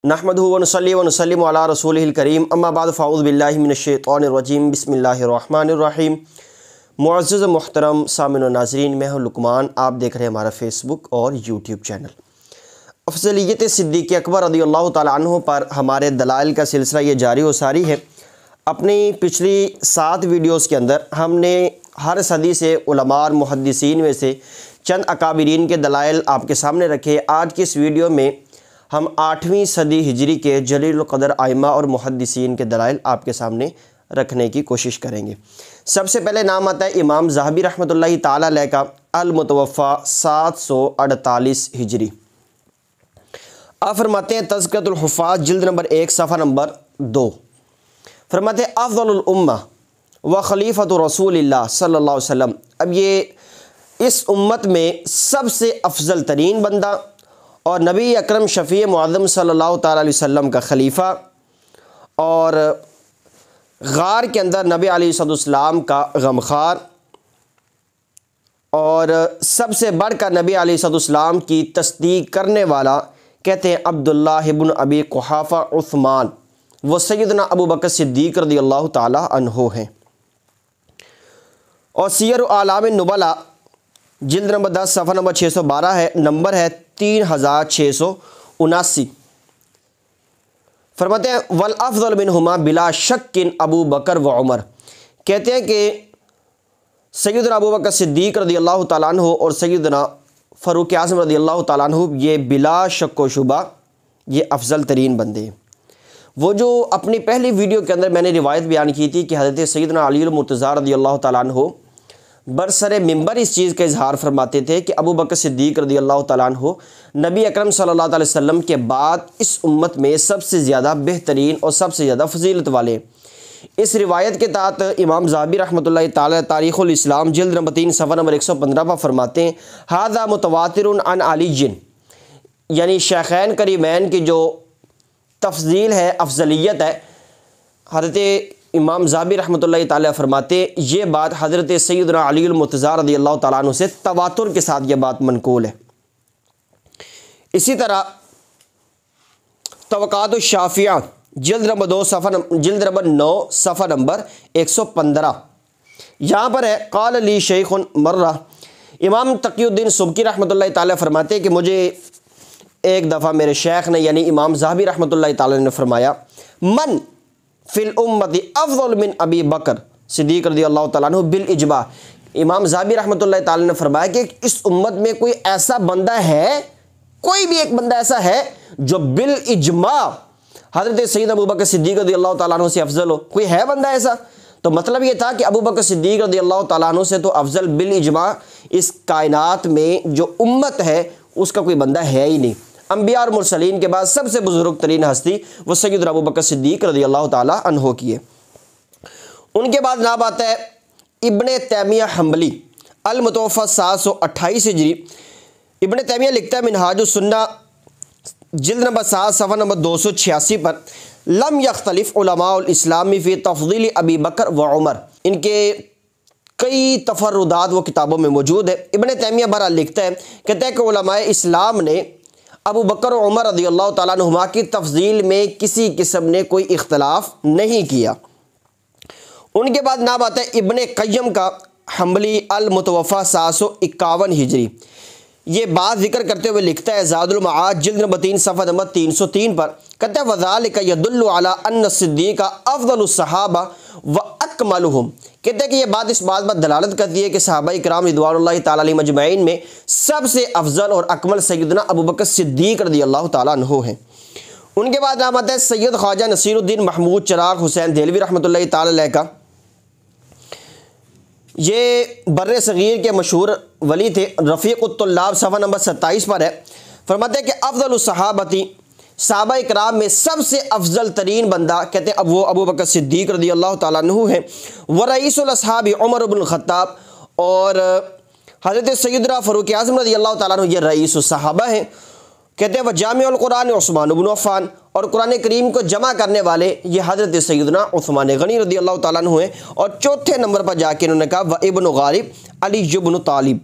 نحمدہ ونصلی ونسلم علی رسولہ الکریم اما بعد فاعوذ باللہ من الشیطان الرجیم بسم اللہ الرحمن الرحیم۔ معزز محترم سامعین و ناظرین، میں ہوں لقمان، آپ دیکھ رہے ہیں ہمارا فیس بک اور یوٹیوب چینل۔ افضلیت صدیق اکبر رضی اللہ تعالیٰ عنہ پر ہمارے دلائل کا سلسلہ یہ جاری و ساری ہے۔ اپنی پچھلی 7 ویڈیوز کے اندر ہم نے ہر صدی سے علماء اور محدثین میں سے چند اکابرین کے دلائل آپ کے سامنے رکھے۔ آج کی اس ویڈیو میں ہم 8ویں صدی ہجری کے جلیل القدر ائمہ اور محدثین کے دلائل آپ کے سامنے رکھنے کی کوشش کریں گے۔ سب سے پہلے نام آتا ہے امام ذہبی رحمۃ اللہ تعالیٰ علیہ کا، المتوفیٰ 748 ہجری۔ آپ فرماتے ہیں تذکرۃ الحفاظ جلد نمبر 1 صفحہ نمبر 2، فرماتے ہیں افضل الامہ و خلیفۃ رسول اللہ صلی اللہ علیہ وسلم۔ اب یہ اس امت میں سب سے افضل ترین بندہ اور نبی اکرم شفیع معظم صلی اللہ تعالیٰ علیہ وسلم کا خلیفہ، اور غار کے اندر نبی علیہ السلام کا غمخوار، اور سب سے بڑھ کر نبی علیہ السلام کی تصدیق کرنے والا کہتے ہیں عبداللہ ابن ابی قحافہ عثمان، وہ سیدنا ابو بکر صدیق رضی اللہ تعالیٰ عنہ ہیں۔ اور سیر اعلام النبلاء جلد نمبر 10 صفحہ نمبر 612 ہے، نمبر ہے 3679۔ فرماتے ہیں والافضل منہما بلا شک ابو بکر و عمر، کہتے ہیں کہ سیدنا ابو بکر صدیق رضی اللہ تعالیٰ عنہ اور سیدنا فاروق اعظم رضی اللہ تعالیٰ عنہ یہ بلا شک و شبہ یہ افضل ترین بندے ہیں۔ وہ جو اپنی پہلی ویڈیو کے اندر میں نے روایت بیان کی تھی کہ حضرت سیدنا علی المرتضیٰ رضی اللہ تعالیٰ عنہ برسر ممبر اس چیز کا اظہار فرماتے تھے کہ ابو بکر صدیق رضی اللہ تعالیٰ عنہ نبی اکرم صلی اللہ علیہ وسلم کے بعد اس امت میں سب سے زیادہ بہترین اور سب سے زیادہ فضیلت والے ہیں۔ اس روایت کے تحت امام ذہبی رحمۃ اللہ تعالیٰ تاریخ الاسلام جلد نمبر 3 صفحہ نمبر 115 پر فرماتے ہیں ھذا متواتر عن علی، یعنی شیخین کریمین کی جو تفضیل ہے، افضلیت ہے، حضرت امام ذہبی رحمۃ اللہ تعالیٰ فرماتے یہ بات حضرت سیدنا علی المرتضیٰ رضی اللہ تعالیٰ عنہ سے تواتر کے ساتھ یہ بات منقول ہے۔ اسی طرح طبقات الشافعیہ جلد نمبر 9 صفحہ نمبر 115، یہاں پر ہے قال لی شیخ مرہ، امام تقی الدین سبکی رحمۃ اللہ تعالیٰ فرماتے ہیں کہ مجھے ایک دفعہ میرے شیخ نے یعنی امام ذہبی رحمۃ اللہ تعالیٰ نے فرمایا من فی الامت افضل من ابی بکر صدیق رضی اللہ تعالیٰ عنہ بالاجماع۔ امام ذہبی رحمۃ اللہ تعالیٰ نے فرمایا کہ اس امت میں کوئی ایسا بندہ ہے، کوئی بھی ایک بندہ ایسا ہے جو بالاجماع حضرت سید ابو بکر صدیق رضی اللہ تعالیٰ عنہ سے افضل ہو؟ کوئی ہے بندہ ایسا؟ تو مطلب یہ تھا کہ ابو بکر صدیق رضی اللہ تعالیٰ عنہ سے تو افضل بالاجماع اس کائنات میں جو امت ہے اس کا کوئی بندہ ہے ہی نہیں۔ انبیاء اور مرسلین کے بعد سب سے بزرگ ترین ہستی وہ سیدنا ابو بکر صدیق رضی اللہ تعالیٰ عنہ کی ہے۔ ان کے بعد نام آتا ہے ابن تیمیہ حنبلی، المتوفیٰ 728 ہجری۔ ابن تیمیہ لکھتا ہے منہاج السنہ جلد نمبر 7 صفحہ نمبر 286 پر لم یختلف علماء الاسلام فی تفضیل ابی بکر و عمر، ان کے کئی تفردات وہ کتابوں میں موجود ہے۔ ابن تیمیہ بہرحال لکھتا ہے، کہتا ہے کہ علماء اسلام نے ابو بکر و عمر رضی اللہ تعالیٰ عنہما کی تفضیل میں کسی قسم نے کوئی اختلاف نہیں کیا۔ ان کے بعد نام آتا ہے ابن قیم کا حنبلی، المتوفیٰ 751 ہجری۔ یہ بات ذکر کرتے ہوئے لکھتا ہے زاد المعاد جلد نمبر 3 صفحہ نمبر 303 پر، کہتا ہے وَذَلِكَ يَدُلُّ عَلَىٰ أَنَّ الصِّدِّيقَ أَفْضَلُ الصَّحَابَةِ وَأَكْمَلُهُمْ، کہتے ہیں کہ یہ بات اس بات پر دلالت کرتی ہے کہ صحابہ کرام رضوان اللہ تعالیٰ علیہم اجمعین میں سب سے افضل اور اکمل سیدنا ابو بکر صدیق رضی اللہ تعالیٰ عنہ ہیں۔ ان کے بعد نام آتا ہے سید خواجہ نصیر الدین محمود چراغ حسین دہلوی رحمۃ اللہ تعالیٰ علیہ کا، یہ بر صغیر کے مشہور ولی تھے، رفیق الطلاب صفحہ نمبر 27 پر ہے۔ فرماتے ہیں کہ افضل الصحابتی، صحابہ کرام میں سب سے افضل ترین بندہ کہتے ہیں اب وہ ابو بکر صدیق رضی اللہ تعالیٰ عنہ ہیں۔ ورئیس الاصحاب عمر بن الخطاب، اور حضرت سیدنا فاروق اعظم رضی اللہ تعالیٰ عنہ یہ رئیس الصحابہ ہیں۔ کہتے ہیں وہ جامع القرآن عثمان بن عفان، اور قرآن کریم کو جمع کرنے والے یہ حضرت سیدنا عثمان غنی رضی اللہ تعالیٰ عنہ ہیں۔ اور چوتھے نمبر پر جا کے انہوں نے کہا وہ ابن غالب علی بن طالب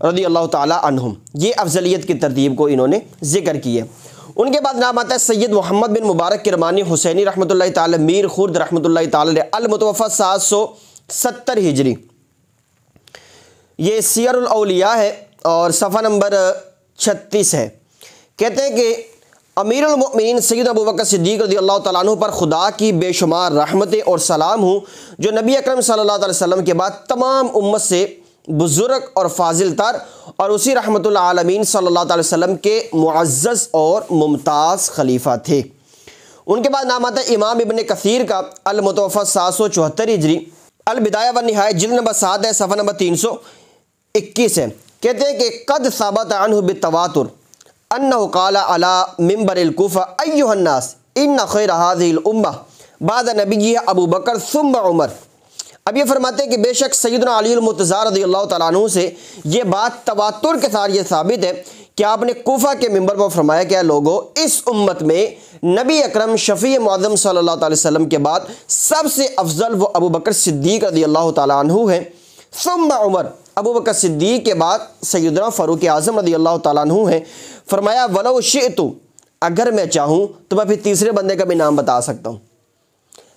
رضی اللہ تعالیٰ عنہم، یہ افضلیت کی ترتیب کو انہوں نے ذکر کی ہے۔ ان کے بعد نام آتا ہے سید محمد بن مبارک کرمانی حسینی رحمۃ اللہ تعالی میر خورد رحمۃ اللہ تعالی المتوفی 770 ہجری، یہ سیر الاولیاء ہے اور صفحہ نمبر 36 ہے۔ کہتے ہیں کہ امیر المؤمنین سید ابوبکر صدیق رضی اللہ تعالیٰ عنہ پر خدا کی بے شمار رحمتیں اور سلام ہوں، جو نبی اکرم صلی اللہ علیہ وسلم کے بعد تمام امت سے بزرگ اور فاضل تر اور اسی رحمت العالمین صلی اللہ علیہ وسلم کے معزز اور ممتاز خلیفہ تھے۔ ان کے بعد نام آتا ہے امام ابن کثیر کا المتوفی 774 ہجری، البدایہ والنہایہ جلد نمبر 7 ہے، صفحہ نمبر 321 ہے۔ کہتے ہیں کہ قد ثبت عنہ بالتواتر انہ قال علی منبر الکوفہ ایھا الناس ان خیر هذه الامہ بعد نبیہ ابو بکر ثم عمر۔ اب یہ فرماتے ہیں کہ بے شک سیدنا علی المرتضیٰ رضی اللہ تعالیٰ عنہ سے یہ بات تواتر کے ساتھ یہ ثابت ہے کہ آپ نے کوفہ کے منبر پر فرمایا کہ لوگوں، اس امت میں نبی اکرم شفیع معظم صلی اللہ علیہ وسلم کے بعد سب سے افضل وہ ابو بکر صدیق رضی اللہ تعالیٰ عنہ ہیں، ثم عمر، ابو بکر صدیق کے بعد سیدنا فاروق اعظم رضی اللہ تعالیٰ عنہ ہیں۔ فرمایا ولو شئت، اگر میں چاہوں تو میں پھر تیسرے بندے کا بھی نام بتا سکتا ہوں۔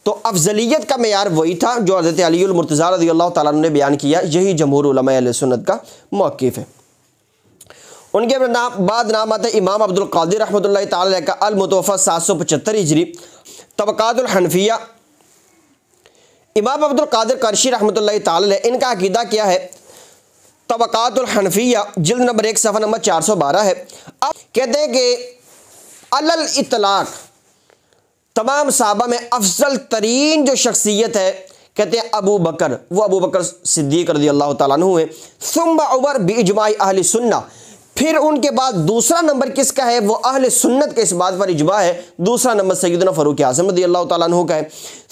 تو افضلیت کا معیار وہی تھا جو حضرت علی المرتضیٰ رضی اللہ تعالیٰ عنہ نے بیان کیا، یہی جمہور علماء اہل سنت کا موقف ہے۔ ان کے بعد نام آتا ہے امام عبد القادر رحمۃ اللہ تعالی علیہ کا المتوفی 775 ہجری، طبقات الحنفیہ۔ امام عبد القادر قرشی رحمۃ اللہ تعالی علیہ، ان کا عقیدہ کیا ہے؟ طبقات الحنفیہ جلد نمبر 1 صفحہ نمبر 412 ہے۔ اب کہتے ہیں کہ علی الاطلاق تمام صحابہ میں افضل ترین جو شخصیت ہے، کہتے ہیں ابو بکر، وہ ابو بکر صدیق رضی اللہ تعالیٰ عنہ ہیں، ثم عمر باجماع اہل سنہ، پھر ان کے بعد دوسرا نمبر کس کا ہے؟ وہ اہل سنت کے اس بات پر اجماع ہے، دوسرا نمبر سیدنا فاروق اعظم رضی اللہ تعالیٰ عنہ کا ہے،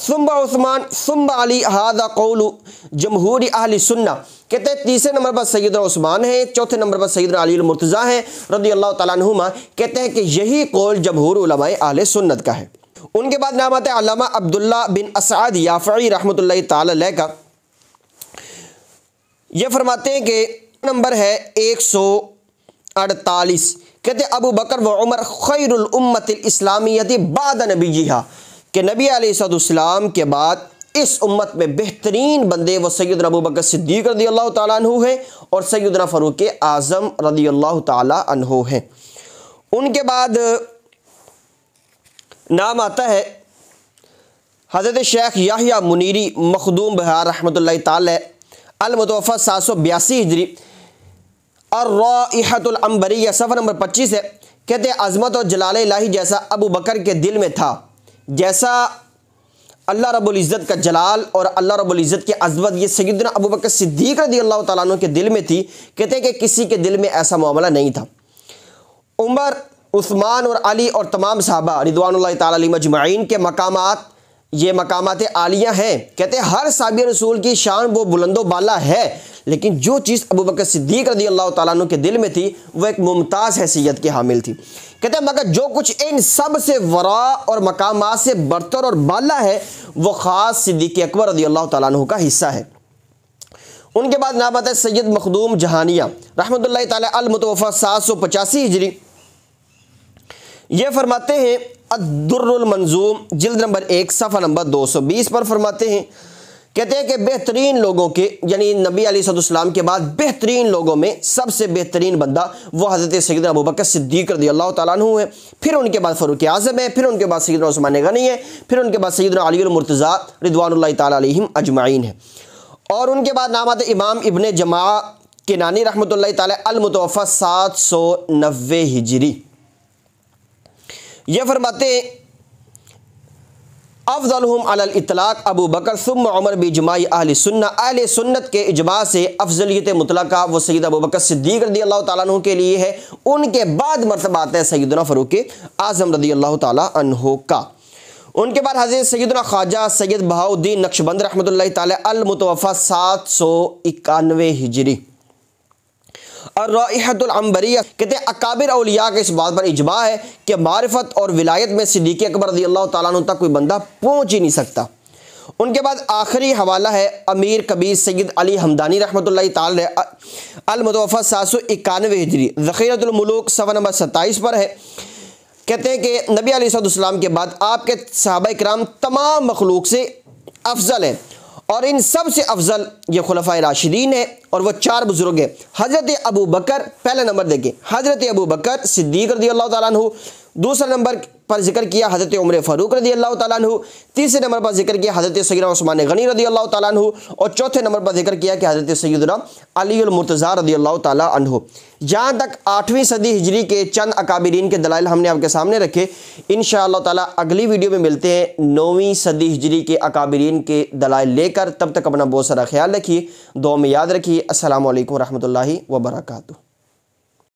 ثم عثمان ثم علی ھذا قول جمہور اہل سنہ، کہتے ہیں تیسرے نمبر پر سیدنا عثمان ہیں، چوتھے نمبر پر سیدنا علی المرتضیٰ ہیں رضی اللہ تعالیٰ عنہما، کہتے ہیں کہ یہی قول جمہور علماء اہل سنت کا ہے۔ ان کے بعد نام آتا ہے علامہ عبداللہ بن اسعد یافعی رحمۃ اللہ تعالی علیہ کا، یہ فرماتے ہیں کہ نمبر ہے 148، کہتے ہیں ابو بکر و عمر خیر الامت الاسلامیت بعد نبیہا، کہ نبی علیہ السلام کے بعد اس امت میں بہترین بندے وہ سیدنا ابو بکر صدیق رضی اللہ تعالیٰ عنہ ہیں اور سیدنا فاروق اعظم رضی اللہ تعالیٰ عنہ ہیں۔ ان کے بعد نام آتا ہے حضرت شیخ یحییٰ منیری مخدوم بہار رحمۃ اللہ تعالی المتوفی 782 ہجری، الرائحۃ العنبریہ صفحہ نمبر 25 ہے۔ کہتے ہیں عظمت اور جلال الہی جیسا ابو بکر کے دل میں تھا، جیسا اللہ رب العزت کا جلال اور اللہ رب العزت کی عظمت یہ سیدنا ابو بکر صدیق رضی اللہ تعالیٰ عنہ کے دل میں تھی، کہتے ہیں کہ کسی کے دل میں ایسا معاملہ نہیں تھا۔ عمر، عثمان اور علی اور تمام صحابہ رضوان اللہ تعالیٰ علیہم اجمعین کے مقامات یہ مقامات عالیہ ہیں، کہتے ہیں ہر صحابی رسول کی شان وہ بلند و بالا ہے، لیکن جو چیز ابو بکر صدیق رضی اللہ تعالیٰ عنہ کے دل میں تھی وہ ایک ممتاز حیثیت کی حامل تھی۔ کہتے ہیں مگر جو کچھ ان سب سے ورا اور مقامات سے برتر اور بالا ہے وہ خاص صدیق اکبر رضی اللہ تعالیٰ عنہ کا حصہ ہے۔ ان کے بعد نام آتا ہے سید مخدوم جہانیہ رحمۃ اللہ تعالی المتوفی 785 ہجری، یہ فرماتے ہیں الدر المنظوم جلد نمبر 1 صفحہ نمبر 220 پر فرماتے ہیں، کہتے ہیں کہ بہترین لوگوں کے یعنی نبی علیہ السلام کے بعد بہترین لوگوں میں سب سے بہترین بندہ وہ حضرت سیدنا ابو بکر صدیق رضی اللہ تعالیٰ عنہ ہے، پھر ان کے بعد فاروق اعظم ہے، پھر ان کے بعد سیدنا عثمان غنی ہے، پھر ان کے بعد سیدنا علی المرتضیٰ رضوان اللہ تعالیٰ علیہم اجمعین ہے۔ اور ان کے بعد نام آتا ہے امام ابن جماعہ کنانی رحمۃ اللہ تعالی المتوفی 790 ہجری، یہ فرماتے ہیں افضلہم علی الاطلاق ابو بکر ثم عمر باجماع اہل سنہ، اہل سنت کے اجماع سے افضلیت مطلقہ وہ سید ابو بکر صدیق رضی اللہ تعالیٰ عنہ کے لیے ہے، ان کے بعد مرتبہ آتا ہے سیدنا فاروق اعظم رضی اللہ تعالیٰ عنہ کا۔ ان کے بعد حضرت سیدنا خواجہ سید بہاؤ الدین نقشبند رحمۃ اللہ تعالی المتوفی 791 ہجری، الرائحۃ العنبریہ، کہتے ہیں اکابر اولیاء کے اس بات پر اجماع ہے کہ معرفت اور ولایت میں صدیق اکبر رضی اللہ تعالیٰ عنہ تک کوئی بندہ پہنچ ہی نہیں سکتا۔ ان کے بعد آخری حوالہ ہے امیر کبیر سید علی حمدانی رحمۃ اللہ تعالی المتوفی 791 ہجری، ذخیرۃ الملوک صفحہ نمبر 27 پر ہے۔ کہتے ہیں کہ نبی علیہ السلام کے بعد آپ کے صحابہ کرام تمام مخلوق سے افضل ہیں، اور ان سب سے افضل یہ خلفائے راشدین ہیں، اور وہ 4 بزرگ ہیں۔ حضرت ابو بکر، پہلا نمبر دیکھیں، حضرت ابو بکر صدیق رضی اللہ تعالیٰ عنہ، دوسرا نمبر پر ذکر کیا حضرت عمر فاروق رضی اللہ تعالیٰ عنہ، تیسرے نمبر پر ذکر کیا حضرت سیدنا عثمان غنی رضی اللہ تعالیٰ عنہ، اور چوتھے نمبر پر ذکر کیا کہ حضرت سیدنا علی المرتضیٰ رضی اللہ تعالیٰ عنہ۔ جہاں تک 8ویں صدی ہجری کے چند اکابرین کے دلائل ہم نے آپ کے سامنے رکھے، انشاءاللہ تعالیٰ اگلی ویڈیو میں ملتے ہیں 9ویں صدی ہجری کے اکابرین کے دلائل لے کر۔ تب تک اپنا بہت سارا خیال رکھیے، دعا میں یاد رکھیے۔ السلام علیکم ورحمۃ اللہ وبرکاتہ۔